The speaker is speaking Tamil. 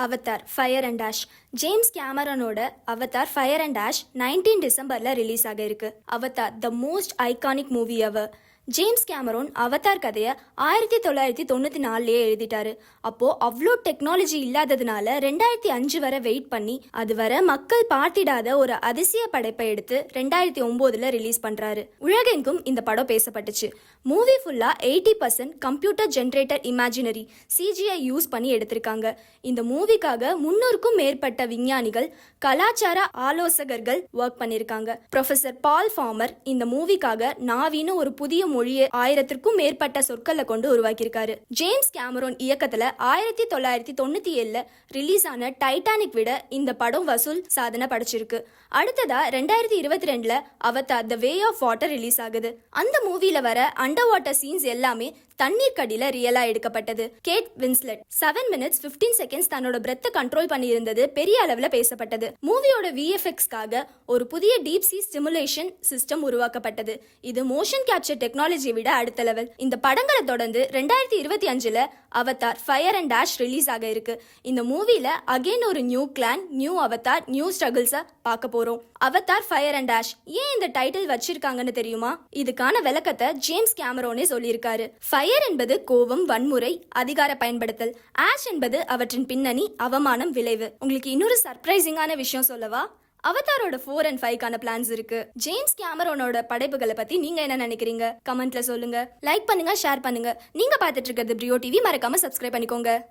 Avatar Fire and Ash. James கேமரனோட அவதார் ஃபயர் அண்ட் ஆஷ் 19 டிசம்பர்ல ரிலீஸ் ஆக இருக்கு. Avatar the most iconic movie ever. James Cameron Avatar கதையை 1994 எழுதிட்டாரு. அப்போ அவ்வளோ டெக்னாலஜி இல்லாததுனால 2005 வரை வெயிட் பண்ணி அது வரை மக்கள் பார்த்திடாத ஒரு அதிசய படைப்பை எடுத்து 2009 ரிலீஸ் பண்றாரு. உலகெங்கும் இந்த படம் பேசப்பட்டுச்சு. மூவி ஃபுல்லா 80% computer generator imaginary CGI use பண்ணி எடுத்திருக்காங்க. இந்த மூவிக்காக 300க்கும் மேற்பட்ட விஞ்ஞானிகள், கலாச்சார ஆலோசகர்கள் ஒர்க் பண்ணிருக்காங்க. ப்ரொஃபசர் பால் ஃபார்மர் இந்த மூவிக்காக நாவின்னு ஒரு புதிய மொழியை 1000க்கும் மேற்பட்ட சொற்களை கொண்டு உருவாக்கியிருக்காரு. ஜேம்ஸ் கேமரோன் இயக்கத்துல 1997 ரிலீஸ் ஆன டைட்டானிக் விட இந்த படம் வசூல் சாதனை படைச்சிருக்கு. அடுத்ததா 2022 Avatar the way of water release ஆகுது. அந்த மூவில வர அண்டர் வாட்டர் சீன்ஸ் எல்லாமே தண்ணீர் கடியில ரியலா எடுக்கப்பட்டது. கேட் வின்ஸ்லெட் 7 minutes 15 seconds தன்னோட பிரெத்தை கண்ட்ரோல் பண்ணி இருந்தது பெரிய அளவுல பேசப்பட்டது. மூவியோட விஎஃப்எக்ஸ்க்காக ஒரு புதிய டீப் சி ஸ்டிமுலேஷன் சிஸ்டம் உருவாக்கப்பட்டது. இது மோஷன் கேப்சர் டெக்னாலஜியை விட அடுத்த லெவல். இந்த படங்களை தொடர்ந்து 2025 Avatar Fire and Ash release ஆக இருக்கு. இந்த மூவில அகைன் ஒரு new clan, new Avatar, new ஸ்ட்ரகிள்ஸ பார்க்க போறோம். அவதார் ஃபயர் அண்ட் ஆஷ் ஏன் இந்த டைட்டில் வச்சிருக்காங்கன்னு தெரியுமா? இதுக்கான விளக்கத்தை ஜேம்ஸ் கேமரோனே சொல்லியிருக்காரு. ஃபயர் என்பது கோபம், வன்முறை, அதிகார பயன்படுத்தல். ஆஷ் என்பது அவற்றின் பின்னணி, அவமானம், விளைவு. உங்களுக்கு இன்னொரு சர்ப்ரைசிங்கான விஷயம் சொல்லவா? அவதாரோட 4 and 5க்கான பிளான்ஸ் இருக்கு. ஜேம்ஸ் கேமரோனோட படைப்புகளை பத்தி நீங்க என்ன நினைக்கிறீங்க? கமெண்ட்ல சொல்லுங்க. லைக் பண்ணுங்க, ஷேர் பண்ணுங்க. நீங்க பார்த்துட்டு இருக்கிறது பிரியோ டிவி. மறக்காம சப்ஸ்கிரைப் பண்ணிக்கோங்க.